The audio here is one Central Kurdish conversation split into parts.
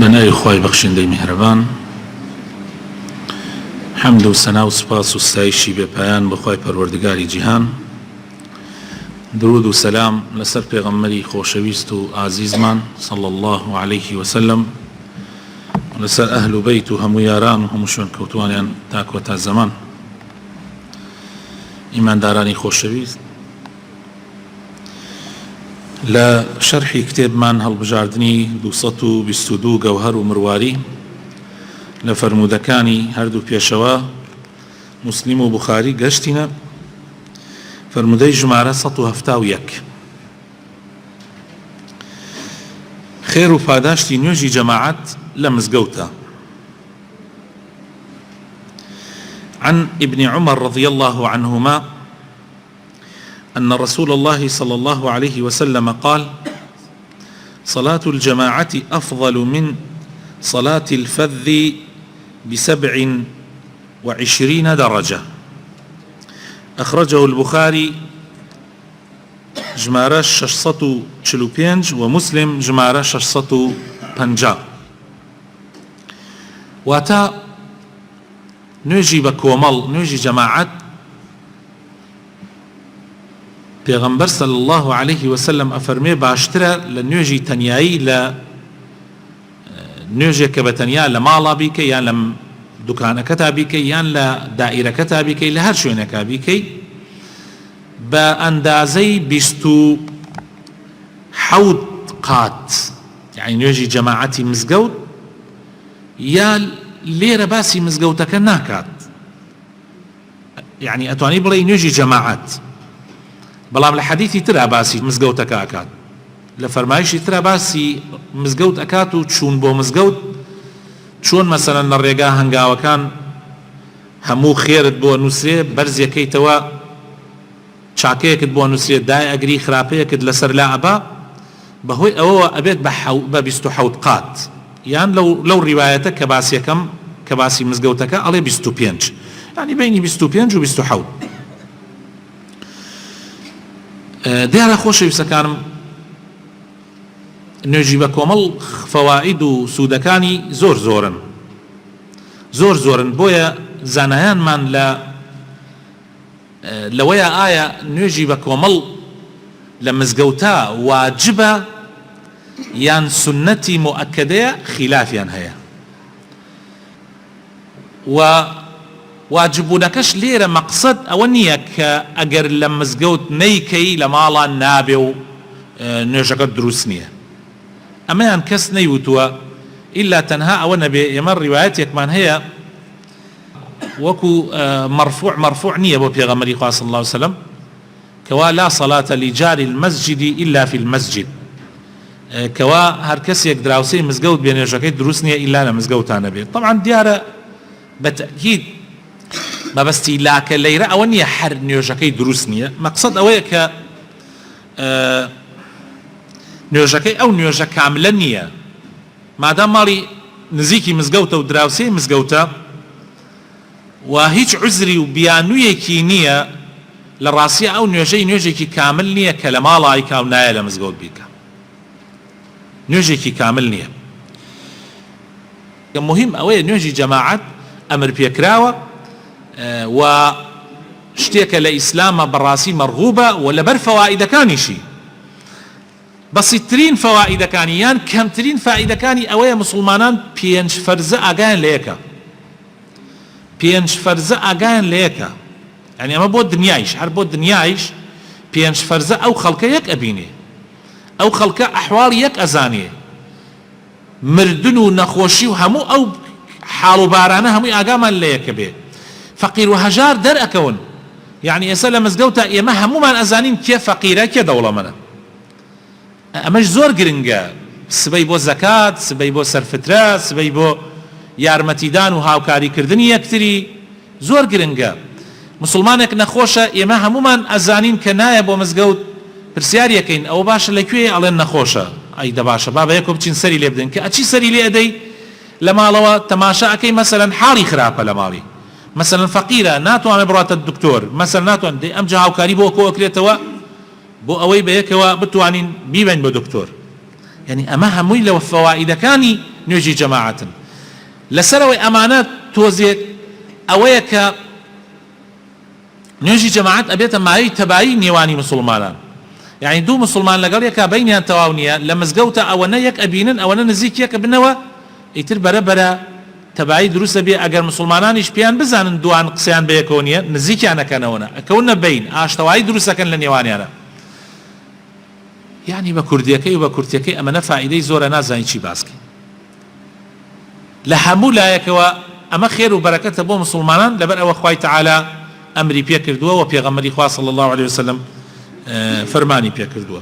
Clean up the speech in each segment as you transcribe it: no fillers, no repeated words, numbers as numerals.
بنای خوای بەخشندەی میهرەبان، حەمد و سەنا و سوپاس و ستایشی بێپایان بەخوای پەروەردگاری جیهان، درود و سەلام لەسەر پێغەمبەری خۆشەویست و ئازیزمان صلی الله عليه وسلم، لەسەر ئەهل و بەیت و هەموو یاران و هەموو شوێن کەوتوانیان تا کۆتا زەمان. ئیماندارانی خۆشەویست، لە شەرحی کتێبمان هەڵبژاردننی 222 گەوهەر و مرواری لە فەرموودەکانی هەردوو پێشەوە موسلیم و بوخاری گەشتینە فەرموودەی ژمارە 171. خێر و پاداشتی نوێژی جەماعەت لە مزگەوتە. عن ابن عمر رضي الله عنهما أن رسول الله صلى الله عليه وسلم قال: صلاة الجماعة أفضل من صلاة الفذ ب27 درجة. أخرجه البخاري جمارة 645 ومسلم جمارة 650. واتا نوێژی بە کۆمەڵ، نوێژی جەماعەت، پێغەمبەر صلی الله عليه وسلم ئەفەرمێ باشترە لە نوێژی تەنیایی، لە نوێژێک کە بە تەنیا لە ماڵا بیکەی یان لە دوکانەکەتا بیکەی یان لە دائیرەکەتا بیکەی، لە هەر شوێنێکا بیکەی، بە ئەندازەی 27 قات، یعنی نوێژی جەماعەتی مزگەوت. یا لێرە باسی مزگەوتەکە ناکات، یعنی ئەتوانی بڵێ نوێژی جەماعەت، بەڵام لە حەدیثی ترا باسی مزگەوتەکە ئەکات، لە فەرمایشی ترا باسی مزگەوت ئەکات و چوون بۆ مزگەوت، چۆن مەسەلەن لە ڕێگا هەنگاوەکان هەموو خێرت بۆ نووسێ، بەرزیەکەیتەوە چاکەیەکت بۆ نووسێ، دای ئەگری خراپەیەکت لەسەر لا ئەبا، بەهۆی ئەوەوە ئەبێت بە 27 قات. یان لەو ڕیوایەتە کە باسیەکەم کە باسی مزگەوتەکە ئەڵێ 25، یعنی بینی 25 و 27. دیارە خۆشەویستەکانم، نوێژی بە کۆمەڵ فەواید و سوودەکانی زۆرن، بۆیە زانایانمان لەوەیە ئایا نوێژی بە کۆمەڵ لە مزگەوتە واجبە یان سنەتی مؤکدەیە، خلافیان هەیە. و واجبوونەکەش لێرە مەقسەد ئەوە نییە کە ئەگەر لە مزگەوت نەیکەی لە ماڵان نابێ و نوێژەکە دروست نییە. ئەمەیان کەس نەیوتووە ئیلا تەنها ئەوە نەبێ. ئێمە ڕیوایەتێکمان هەیە وەکو مەرفوع نییە بۆ پێغەمبەری خوا صلی الله عليه وسلم کەوا لا صلاة لجار المسجد إلا في المسجد، کەوا هەر کەسێک دراوسەی مزگەوت بێ نوێژەکەی دروست نییە ئیلا لە مزگەوتانە بێت. طبعا دیارە بەتەکید مەبەستی لاکە لەیرە ئەوە نییە هەر نوێژەکەی دروست نییە، مەقسەد ئەوەیە کە نوێژەکەی ئەو نوێژە کاملە نییە، مادام ماڵی نزیکی مزگەوتە و دراوسەی مزگەوتە و هیچ عزری و بیانوویەکی نییە، لە ڕاستیە ئەو نوێژەیەکی کامل نییە کە لە ماڵی کا و نایە لە مزگەوت بیکە، نوێژێکی کامل نییە. مهم ئەوەیە نوێژی جەماعەت ئەمر پێکراوە و شتێکە لە ئیسلامە بەڕاستی مەرغوبە و لەبەر فەوائیدەکانیشی. بەسیطترین فەوائیدەکانی یان کەمترین فائیدەکانی ئەوەیە مسلمانان 5 فەرزە ئاگایان لە یەکە، 5 فەرزە ئاگایان لە یەکە، یعنی ئەمە بۆ دنیایش، هەر بۆ دنیایش 5 فەرزە ئەو خەڵکە یەک ئەبینێ، ئەو خەڵکە ئەحواڵ یەک ئەزانێ، مردن و نەخۆشی و هەموو ئەو حاڵ و بارانە هەمووی ئاگامان لە یەکە بێ. فەقیر و هەژار دەرئەکەون، یعنی ئێستا لە مزگەوتە ئێمە هەمومان ئەزانین کێ فەقیرە کێ دەوڵەمەندە. ئەمەش زۆر گرنگە، سبەی بۆ زەکات، سبەی بۆ سەرفترە، سبەی بۆ یارمەتیدان و هاوکاریکردنی یەکتری زۆر گرنگە. مسلمانێک نەخۆشە ئێمە هەمومان ئەزانین کە نایە بۆ مزگەوت، پرسیاریەکەین ئەوە باشە لەکوێ، ئەڵێن نەخۆشە. ئەی دە باشە با بەیەکۆ بچین سەری لێ بدەین، کە ئەچی سەری لێ ئەدەی لە ماڵەوە تەماشا ئەەکەی مەسەلەن حاڵی خراپە لە ماڵی، مەسەلەن فەقیرە ناتوانێت بڕاتە دکتۆر، مەسەلەن ناتوان ئەم جا هاوکاری بۆ کۆکرێتەوە بۆ ئەوەی بەیەکەوە بتوانین بیبین بۆ دکتۆر. یعنی ئەمە هەمووی لەوە فەوائیدەکانی نوێژی جەماعەتن لەسەرەوەی ئەمانە تۆزێک ئەوەیە کە نوێژی جەماعەت ئەبێتە مایەی تەبایی نێوانی مسلمانان یعنی دوو مسلمان لەگەڵ یەکا بەینیان تەواو نییە لە مزگەوتە ئەوەنە یەک ئەبینن ئەوەنە نزیک یەکە بنەوە ئیتر بەرەبەرە تەبایی دروستە بێ ئەگەر مسلمانانیش پێیان بزانن دوان قسەیان بەیەکەوە نییە نزیکیانەکەنەوەنە ئەکەونە بین ئاشتەوایی دروستەکەن لە نێوانیانە یعنی بە کوردیەکەی و بە کورتیەکەی ئەمەنە فائیدەی زۆرە نازانی چی باسکەین لە هەموو لایەکەوە ئەمە خێر و بەرەکەتە بۆ مسلمانان لەبەر ئەوە خوای تەعالا ئەمری پێ کردووە و پێغەمبەری خوا صلی الله عليه وسلم فەرمانی پێ کردووە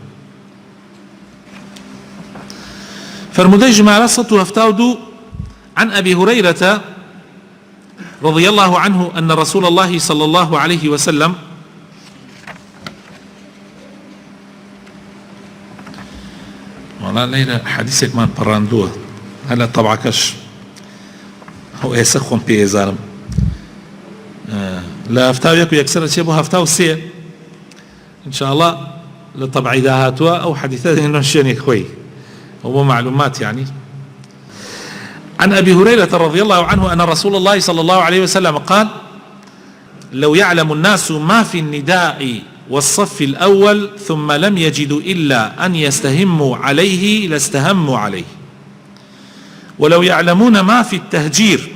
فرمودەی ژمارە 172 عن أبي هريرة رضي الله عنه أن رسول الله صلى الله عليه وسلم والله ليلة حديثك من براندوه هلا طبعا كش هو يسخن بيزارم لا هفتاويك ويكسر شيء هفتاو سي إن شاء الله لطبع إذا هاتوا أو حديثات إنه شيني خوي هو معلومات يعني عن أبي هريرة رضي الله عنه أن رسول الله صلى الله عليه وسلم قال لو يعلم الناس ما في النداء والصف الأول ثم لم يجدوا إلا أن يستهموا عليه لاستهموا عليه ولو يعلمون ما في التهجير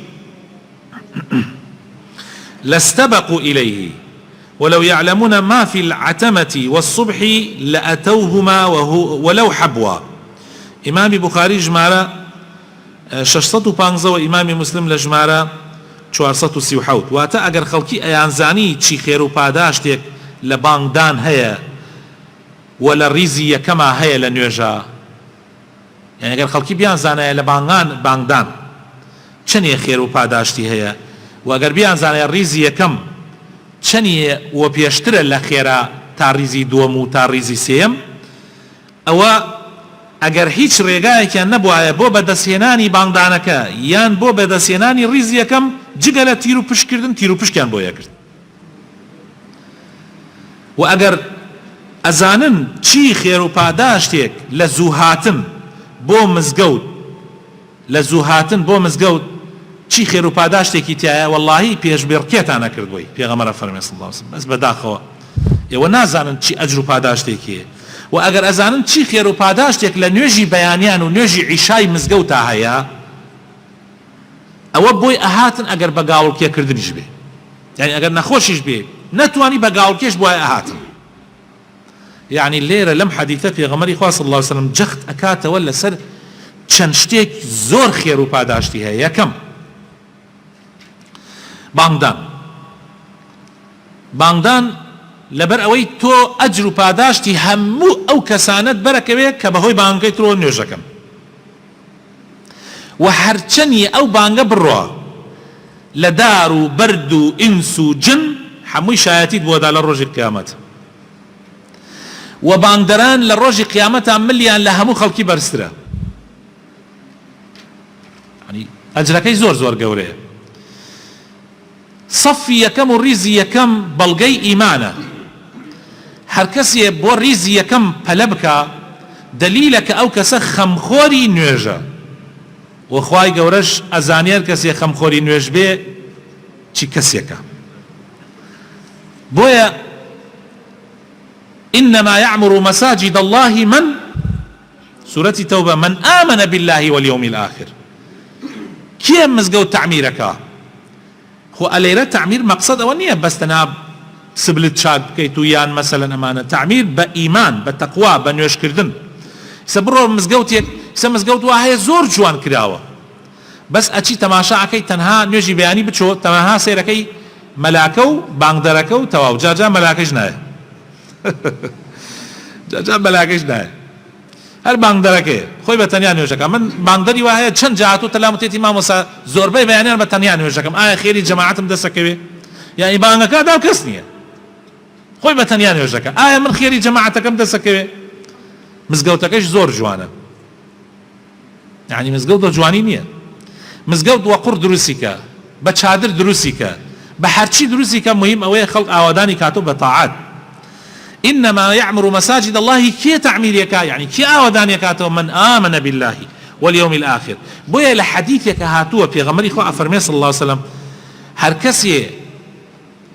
لاستبقوا إليه ولو يعلمون ما في العتمة والصبح لأتوهما ولو حبوا إمام بخاري جمارة 615 و ئیمامی مسلم لە ژمارە 437 واتە ئەگەر خەڵکی ئەیانزانی چی خێر و پاداشتێک لە بانگدان هەیە و لە ریزی یەکەما هەیە لە نوێژە یعنی ئەگەر خەڵکی بیانزانایە لە بانگدان چەندێ خێر و پاداشتی هەیە و ئەگەر بیانزانایە ریزی یەکەم چەندێ وە پێشترە لە خێرا تا ریزی دووەم و تا ریزی سێم ئەوە ئەگەر هیچ ڕێگایەکیان نەبوایە بۆ بەدەستهێنانی بانگدانەکە یان بۆ بەدەستهێنانی ریزی یەکەم جگە لە تیر و پشتکردن تیر و پشتیان بۆ یەکرد و ئەگەر ئەزانن چی خێر و پاداشتێک لە زوو هاتن بۆ مزگەوت لە زوو هاتن بۆ مزگەوت چی خێر و پاداشتێکی تایە وەڵڵاهی پێشبێڕکێتان نەکردبووی پێغەمبەر فەرمێ صلی الله علیه وسلم بەس بەداخەوە ئێوە نازانن چی ئەجر و پاداشتێکیە و ئەگەر ئەزانن چی خێر و پاداشتێک لە نوێژی بەیانیان و نوێژی عیشای مزگەوتا هەیە ئەوە بۆی ئەهاتن ئەگەر بە گاوڵکێکردنیش بێ یعنی ئەگەر نەخۆشیش بێ نەتوانی بە گاوڵکێش بۆی ئەهاتن یعنی لێرە لەم حەدیثە پێغەمبەری خوا صلی الله علیه وسلم جەخت ئەکاتەوە لەسەر چەند شتێک زۆر خێر و پاداشتی هەیە یەکەم بانگدان لەبەر ئەوەی تۆ ئەجر و پاداشتی هەموو ئەو کەسانت بەرەکەوێت کە بەهۆی بانگەکەی تۆ نوێژەکەم و هەرچەنی ئەو بانگە بڕۆ لە دار و بەرد و ئینس و جن هەمووی شایەتیت بۆدا لە ڕۆژی قیامەت و بانگدەران لە ڕۆژی قیامەتە ملیان لە هەموو خەڵکی بەرزترە ئەجرەکەی زۆر زۆر گەورەیە صفی یەکەم و ریزی یەکەم بەڵگەی ئیمانە هەر کەسێ بۆ ریزی یەکەم پەلە بکە دلیلە کە ئەو کەسە خەمخۆری نوێژە و خوای گەورەش ئەزانێر کەسێ خەمخۆری نوێژ بێ چی کەسێکە بۆیە إنما يعمر مساجد الله من سورة توبة من آمن بالله واليوم الآخر كيف مزقو تعميرك هو أليرة تعمير مقصد أولية بس تناب سبلت شاد كيتو يان مثلا أمانة تعمير بإيمان بتقوى بنيوش كردن سبرو مزقوتيك سمزقوت واهي زور جوان كراوة بس أشي تماشا كي تنها نيجي بياني بتشو تنها سيركي ملاكو باندركو تواو جاجا ملاكش ناي جاجا ملاكش ناي هر باندركي خوي بتنيا نيوشكا من باندري واهي چند جاهتو تلامتيتي ما مسا زوربي بيانيان بتنيا نيوشكم آية خيري جماعتم دسكوي يعني بانكا داو كسنية خوي بتنيا نيوشكا آية من خيري جماعتكم دسكوي مزقوتكش زور جوانا يعني مزقوت جواني نية مزقوت وقر دروسيكا بچادر دروسيكا بحرشي دروسيكا مهم اوه خلق آواداني كاتو بطاعات إنما يعمر مساجد الله كي تعمير يكا يعني كي آواداني كاتو من آمن بالله واليوم الآخر. بويا لحديثك هاتوه بيغمري خو أفرمي صلى الله عليه وسلم هر كسي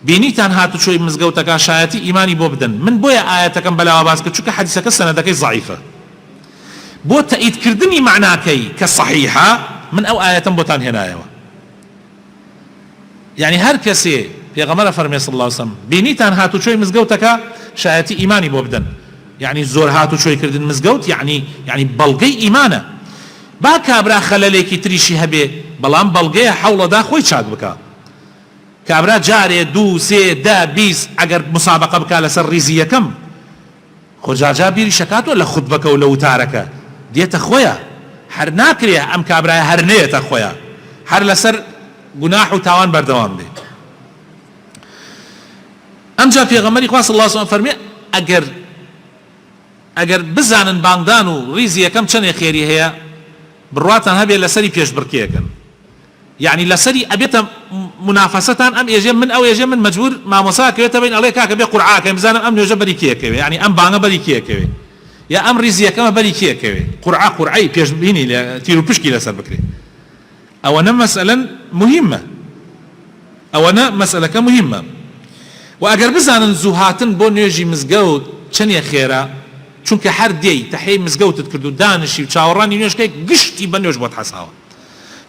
بینیتان هاتو شوی مزگەوتەکە شایەتی ئیمانی بۆ بدەن. من بۆیە ئاەتەکەم بەلاوە باس کرد چونکە حەدیسەکە سەنەدەکەی ضعیفە. بۆ تەئیدکردنی معناکەی کە صحیحە من ئەو ئاەتەم بۆتان هێنایەوە. یعنی هەر کەسێ پێغەمبەر فەرمێ صلی الله علیه وسلم بینیتان هاتو شوی مزگەوتەکە شایەتی ئیمانی بۆ بدەن. یعنی زۆر هاتو شوی کردن مزگەوت یعنی بەڵگەی ئیمانە. با کابرا خەلەلێکی تریشی هەبێ بەڵام بەڵگەیە حەوڵەدا خۆی چاک بکە. کابرا جارێ 2 3 10 20 ئەگەر مسابقە بکا لەسەر ریزی یەکەم خۆ جاجا بیری شەکاتوە لە خوتبەکە و لە وتارەکە دێتە خۆیە هەر ناکرێ ئەم کابرایە هەر نێتە خۆیە هەر لەسەر گوناح و تاوان بەردەوام بێ. ئەمجا پێغەمبەری خوا صلی الله علیه و سلم فەرمێ ئەگەر بزانن بانگدان و ریزی یەکەم چەندێ خێری هەیە بڕواتان هەبێ لەسەری پێشبڕکێکن. يعني لسري أبيت منافستان أم يجي من أو يجي من مجبور مع مساك بين عليك كبي قرعة كمزان أم يجي بريكيه كبي يعني أم بانغ بريكيه كبي يا أم رزية كما بريكيه كبي قرعة بيش بيني تيرو بشكي لسر بكري أو أنا مسألة مهمة مهمة وأجر بزان زوهاتن بون يجي مزجود شنيا خيرا چونك هر دي تحي مزجود تكردو دانشي وشاوراني نيوش كي قشتي بنيوش بوت حساوه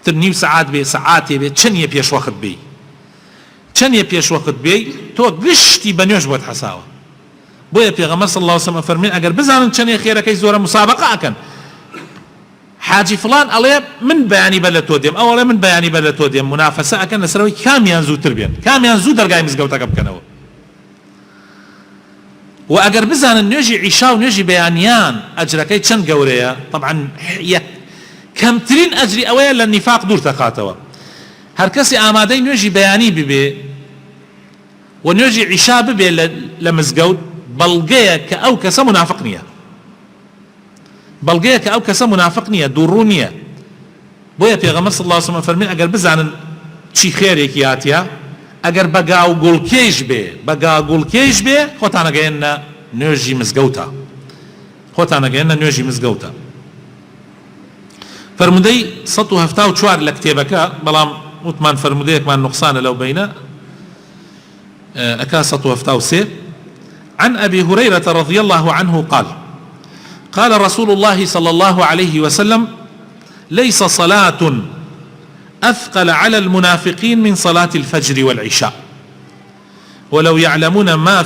ترنيو ساعات بي ساعاتي بي چنية بيش وقت بي تو قشتي بنيوش بوت حساوة. بويا بيغمبر صلى الله عليه وسلم فرمين اگر بزانن چنية خيرا كي زورا مسابقة اكن حاجي فلان عليه من بياني بلتو ديم اولا من بياني بلتو ديم منافسة اكن نسروي كام ينزو تربين كام ينزو درقاي مزقوتك بكنو واگر بزانن نيجي عشاو نيجي بيانيان اجركي چند قوريا طبعا كمترين أجري أولا للنفاق دور تقاتوا هر كسي آمادي نوجي بياني ببي ونوجي عشاء ببي لمزقود بلغية كأو كسا منافقنية دورونية بويا بيغمبر صلى الله عليه وسلم فرمين أقر بزعن چي خيريك ياتيا أقر بقاو قول كيش بي خوتانا قينا نوجي مزقوتا فرمودي 174 لكتابك بلام وثمان فرموديك مع النقصان لو بينا أكا 173 عن أبي هريرة رضي الله عنه قال رسول الله صلى الله عليه وسلم ليس صلاة أثقل على المنافقين من صلاة الفجر والعشاء ولو يعلمون ما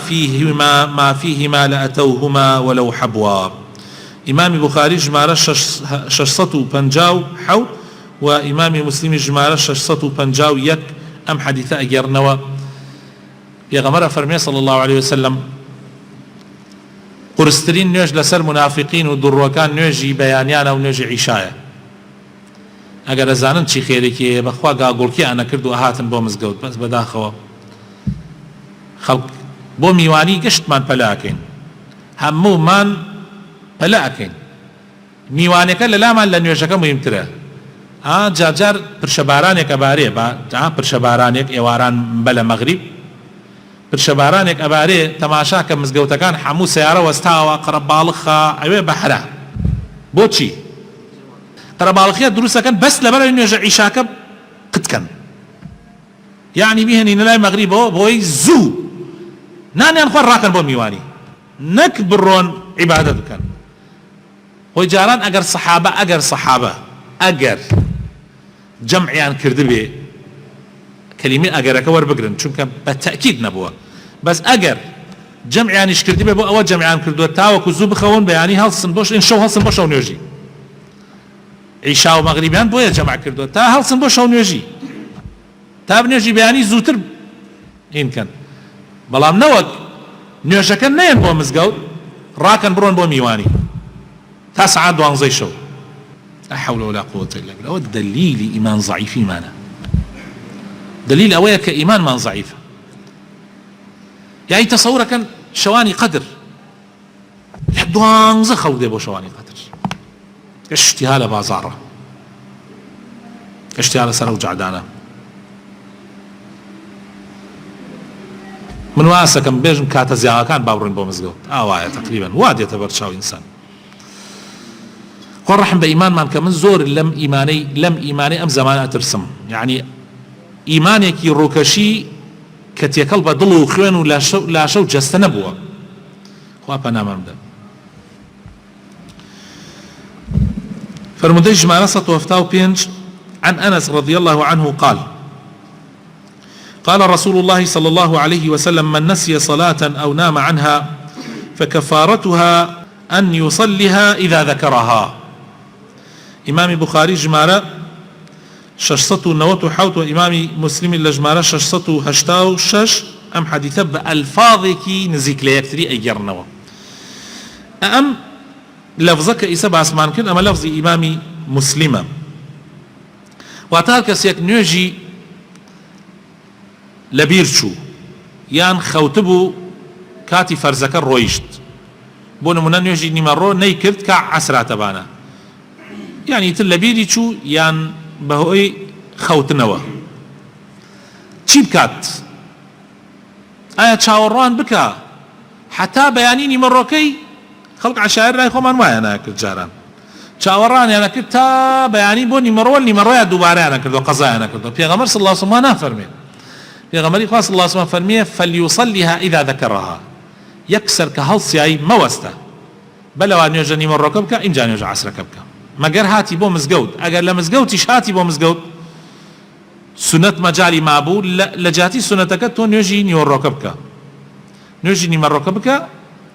فيهما لأتوهما ولو حبوا. إمام بخاري جمارة 650 وإمام مسلم جمارة 651 أم حديثة أجرنوا يغمر فرمي صلى الله عليه وسلم قرسترين نيوج لسر منافقين ودروكان نيوجي بيانيانا ونيوجي عشايا اگر زانن چی خیری که بخوا قاقول که انا کردو اهاتن بو مزگود بس بداخوا خلق بو میوانی گشت من پلاکین همو من پلاکین میوانەکە لە لامان لە نوێژەکە مهمترە جارجار پرشەبارانێک ئەبارێ پرشەبارانێک ئێواران بە لە مەغریب پرشەبارانێک ئەبارێ تەماشا کە مزگەوتەکان هەموو سیارە وەستاوە قەرەباڵخە ئەوێ بەحرا بۆچی قەرەباڵخیە دروستەکەن بەس لەبەر نوێژە عیشاکە قتکەن یعنی بیهێنینە لای مەغریبەوە بۆی زوو نانیان خۆ ڕاکەن بۆ میوانی نەک بڕۆن عیبادەت بکەن هۆی جاران ئەگەر جەمعیان کردبێ کەلیمەی ئەگەرەکە وەربگرن چونکە بە تەئکید نەبووە بەس ئەگەر جەمعیانیش کردبێ بۆ ئەوە جەمعیان کردووە تاوەکو زوو بخەون بەیانی هەڵسن بۆ شەو هەڵسن بۆ شەو نوێژی عیشا و مەغریبیان بۆیە جەمع کردووە تا هەڵسن بۆ شەو نوێژی تا بنوێژی بەیانی زووتر هینکەن بەڵام نەوەک نوێژەکە نەیەن بۆ مزگەوت ڕاکەن بڕۆن بۆ میوانی تا سعات 12 شەو لا حول ولا قوة إلا بالله. أود دليل إيمان ضعيف إيمانا دليل أويا كإيمان من ضعيف يعني تصور كان شواني قدر يحدوان زخو دي بو شواني قدر اشتهال بازارة اشتهال سرو جعدانا من واسا كم بيجن كاتا زياغا كان باورين بو مزقوت آوايا تقريبا واد يتبرشاو إنسان خۆ ڕەحم بە ئیمانمان کە من زۆر لەم ئیمانەی ئەم زەمانە ئەترسم، یعنی ئیمانێکی ڕووکەشی کە تێکەڵ بە دڵ و خوێن و لاشە و جەستە نەبووە. خوا پەنامان بدە. فرمودەی ژمارە 175 عن أنس رضي الله عنه قال قال رسول الله صلى الله عليه وسلم من نسي صلاة أو نام عنها فكفارتها أن يصليها إذا ذكرها. إمام بخاري جمارة 697 وإمام مسلم لجمارة 686 أم حديثة بألفاظك نزيك ليكتري أيرنوا. أم لفظك إسا باسمان كن أما لفظ إمام مسلم واتار كسيك نيجي لبيرشو يان خوتبو كاتي فرزك رويشت بون من نيجي نمرو نيكرت كا عسرات بانا يعني تلبيري شو يان بهوي خوتنوا چی بکات؟ ئایا چاوەڕوان بکە حتا بەیانی نیمەڕۆکەی خەڵک عەشایر لای خۆمان وایە ناکرد جاران چاوەڕانیان نەکرد تا بەیانی بۆ نیمەڕۆیە دووبارەیان نەکردەوە قەزایان نەکردەوە. پێغەمبەر صلی الله علیه و سلم نافەرمێ، پێغەمبەری خوا صلی الله علیه و سلم فەرمیێ فەلیوصلیها ئیذا ذەکەڕەها، یەکسەر کە هەڵسیایی مەوەستە بەلەوا نوێژە نیمەڕۆکە بکە ئینجا نوێژە عەسرەکە بکە، مەگەر هاتی بۆ مزگەوت. ئەگەر لە مزگەوتیش هاتی بۆ مزگەوت سنت مەجای مابوو لە جاتی سنەتەکە تۆ نوێژی نیوەڕۆکە بکە، نوێژی نیمەڕۆکە بکە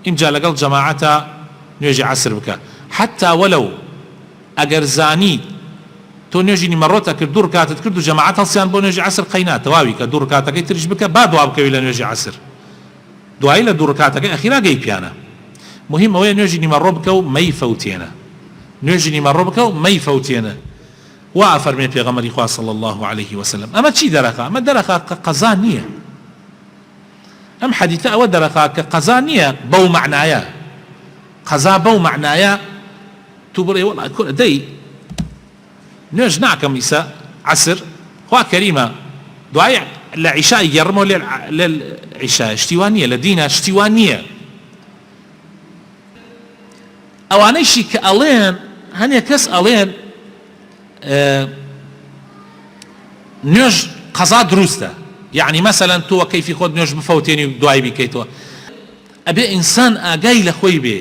ئینجا لەگەڵ جەماعەتە نوێژی عەسر بکە. حتا وەلەو ئەگەر زانی تۆ نوێژی نیمەڕۆتە کرد دوو ڕکاتت کرد و جەماعەت هەڵسیان بۆ نوێژی عەسر قەینا تەواوی کە دوو ڕکاتەکەی تریش بکە با دوا بکەوی لە نوێژی عەسر، دوایی لە دوو ڕکاتەکەی ئەخیرا گەی پیانە. مهم ئەوەیە نوێژی نیمەڕۆ بکە و مەیفەوتێنە، نوێژی نیمەڕۆ بکە و مەیفەوتێنە. وا فەرمێ پێغەمبەری خوا صلی الله عليه وسلم. ئەمە چی دەرەخا؟ ئەمە دەرەخا کە قەزا نییە. ئەم حەدیثە ئەوە دەرەخا کە قەزا نییە بەو معنایە، قەزا بەو معنایە تو بڵێ وەڵا دەی نوێژ ناکەم ئیسا عەسر خوا کەریمە دوای لە عیشای گەڕمەوە لێ عیشا شتیوان نییە، لە دینە شتیوان نییە. ئەوانەیشی کە ئەڵێن هەنێک کەس ئەڵێن نوێژ قەزا دروستە، یعنی مەسەلەن تۆ کەیفی خۆت نوێژ بفەوتێنی و دوای بیکەیتەوە. ئەبێ ئینسان ئاگای لە خۆی بێ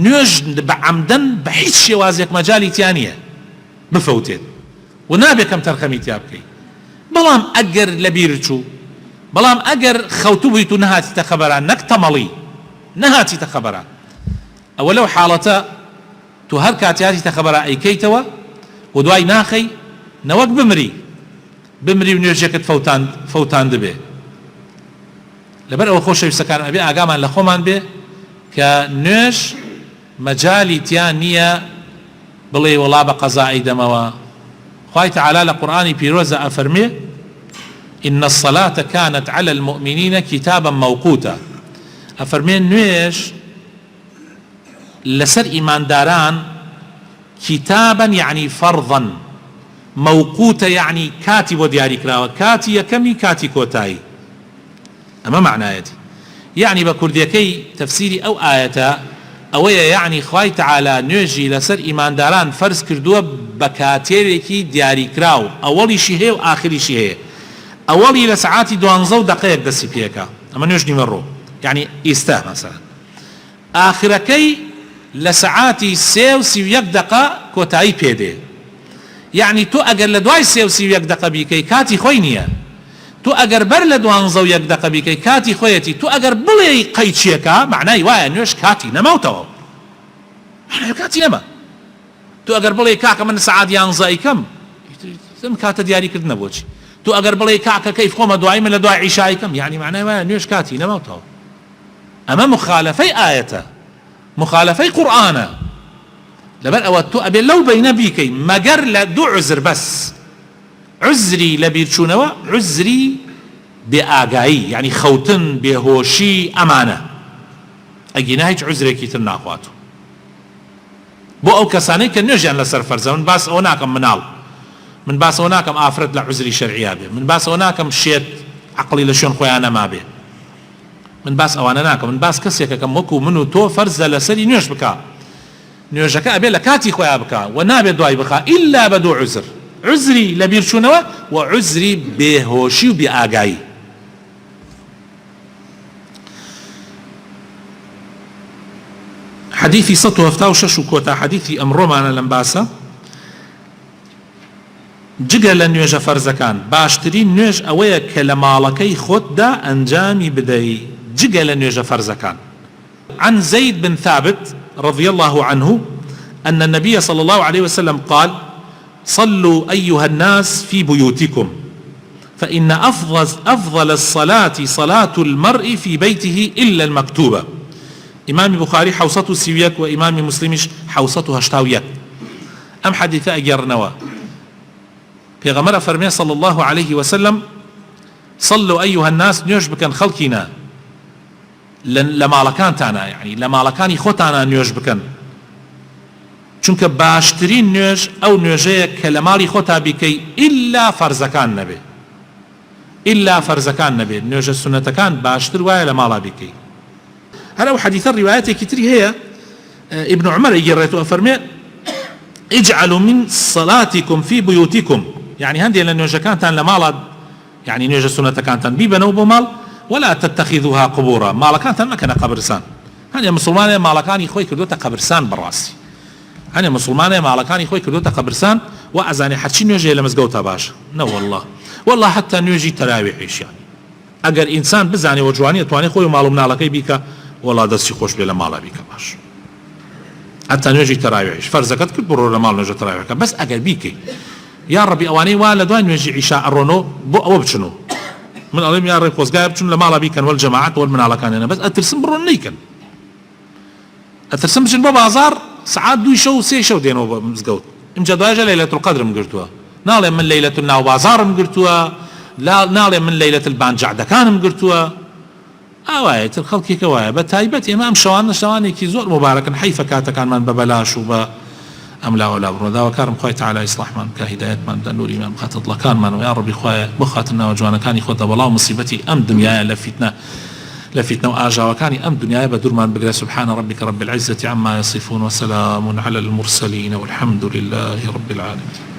نوێژ بە عەمدەن بە هیچ شێوازێک مەجالی تیا نییە بفەوتێت و نابێ کەم تەرخەمی تیا بکەیت. بەڵام ئەگەر لە بیر چوو، بەڵام ئەگەر خەوتو بوویت و نەهاتیتە خەبەران، نەک تەمەڵی نەهاتیتە خەبەران، ئەوە لەو حاڵەتە تو هەر کاتیاتیتە خەبەرە ئەیکەیتەوە و دوای ناخەی نەوەک بمری و نوێژێکت فەوتان دەبێ. لەبەر ئەوە خۆشەویستەکان ئەبێ ئاگامان لە خۆمان بێ کە نوێژ مەجالی تیان نییە بڵێ وەڵا بە قەزای دەمەوە. خوای تەعالا لە قورئانی پیرۆزە ئەفەرمێ إن الصلاة كانت على المؤمنين كتابا موقوتا. ئەفەرمێ نوێژ لەسەر ئیمانداران كتابا يعني فرضا، موقوتة يعني كاتي بو دياري كراوة، كاتي يكمي كاتي كوتاي. أما معنايتي يعني بكرديكي تفسيري أو آياتا أويا يعني خواي تعالى نوجي لسر إيمان داران فرز كردوه بكاتيريكي دياري كراو، أولي شيء وآخري شيء. أولي لساعاتي دوانزو دقائق دسي بيكا أما نوجني مرو يعني إستاه مثلا، آخركي لساعاتي سيو سيويك دقا كوتاي بيدي. يعني تو اگر لدواي سيو سيويك دقا بيكي كاتي خوينيا، تو اگر بر لدوانزو يك دقا بيكي كاتي خويتي، تو اگر بلي قيتشيكا معناه وايا نوش كاتي نموتو معناه كاتي نما. تو اگر بلي كاكا من ساعات يانزاي كم سم كاتا دياري كردنا بوشي، تو اگر بلي كاكا كيف خوما دواي من لدواي عشاي كم يعني معناه وايا نوش كاتي نموتو. اما مخالفي آيته مخالفي قرآن لبن أودتو أبي لو بين بيكي مجر لدو عذر بس عذري لبيرشونوا عذري بآقاي يعني خوتن بهوشي أمانة أجيناهيج عذري كيتر ناخواتو بو أو كساني كان نجان لسر فرزا من باس أوناكم منال من باس أوناكم آفرد لعذري شرعيا به من باس أوناكم شيت عقلي لشون خويانا ما به من باس أوانا ناكم من باس كسيكا كم وكو منو تو فرزا لسري نيوش بكا نوێژەکە ئەبێ لە کاتی خۆیان بکە و نابێت دوای بخا ئیلا بە دوو عوزر، عوزری لە بیرچوونەوە و عوزری بێهۆشی و بێئاگایی. حديثي 176 كوتا حديثي أمرمان لم باسا جگە لە نوێژە فەرزەکان باشترین نوێژ ئەوەیە کە لە ماڵەکەی خۆتدا ئەنجامی بدەی جگە لە نوێژە فەرزەکان. عن زيد بن ثابت رضي الله عنه أن النبي صلى الله عليه وسلم قال صلوا أيها الناس في بيوتكم فإن أفضل الصلاة صلاة المرء في بيته إلا المكتوبة. إمام بخاري حوصته سيويك وإمام مسلمش حوصته هشتاويك. أم حديثة أجرنوا پیغمبر فرمي صلى الله عليه وسلم صلوا أيها الناس نيوش بكن خلقنا لمالكان تانا يعني لمالكاني خوتانا نيوش بكن چونك باشترين نيوش أو نيوشيك كلمالي خوتا بكي إلا فرزكان نبي إلا فرزكان نبي نيوش السنة كان باشتر ويا لمالا بكي. هلا حديث الروايات كتير هي ابن عمر يجرته فرمي اجعلوا من صلاتكم في بيوتكم يعني هندي لأن نيوجا كانتان لمالا يعني نيوجا سنة كانتان بيبنوا بمال ولا تتخذوها قبورا مالا كانتان ما كان قبرسان هني مسلمان مالا كان يخوي كدوتا قبرسان براسي هني مسلمان مالا كان يخوي كدوتا قبرسان وأزاني حتشي نيوجا لمزقوتا باشا نو والله حتى نيوجي تراويحيش يعني أجر إنسان بزاني وجواني تواني خوي مالو منالكي بيكا والله دستي خوش بلا مالا بيكا باش حتى نيوجي تراويحيش فرزكت كل برو مال نيوجا تراويحك بس أجر بيكي يا ربي أواني والا دوان نيوجي عشاء الرونو بو أو بتشنو من ألم يا ربي قوسقايا بتشنو لمالا بيكا والجماعات والمنالكان هنا بس أترسم برونيكن أترسم بجن بازار ساعات دوي شو سي شو دينو مزقوت امجدواجه ليلة القدر مقرتوها نالي من ليلة الناو بازار مقرتوها لا نالي من ليلة البانجع دكان مقرتوها أواية الخلق كوايا بتايبت إمام شواني كي زور مبارك حيفا كاتا كان من ببلاش وب أملا ولا بردا وكرم خوي تعالى إصلاح من كهداية من دنور إمام خاطر الله كان من ويا ربي خوي بخاتنا وجوانا كان يخوض بلا مصيبتي أم دنيا لفتنا وآجا وكان أم دنيا بدور من بقرأ سبحان ربك رب العزة عما يصفون وسلام على المرسلين والحمد لله رب العالمين.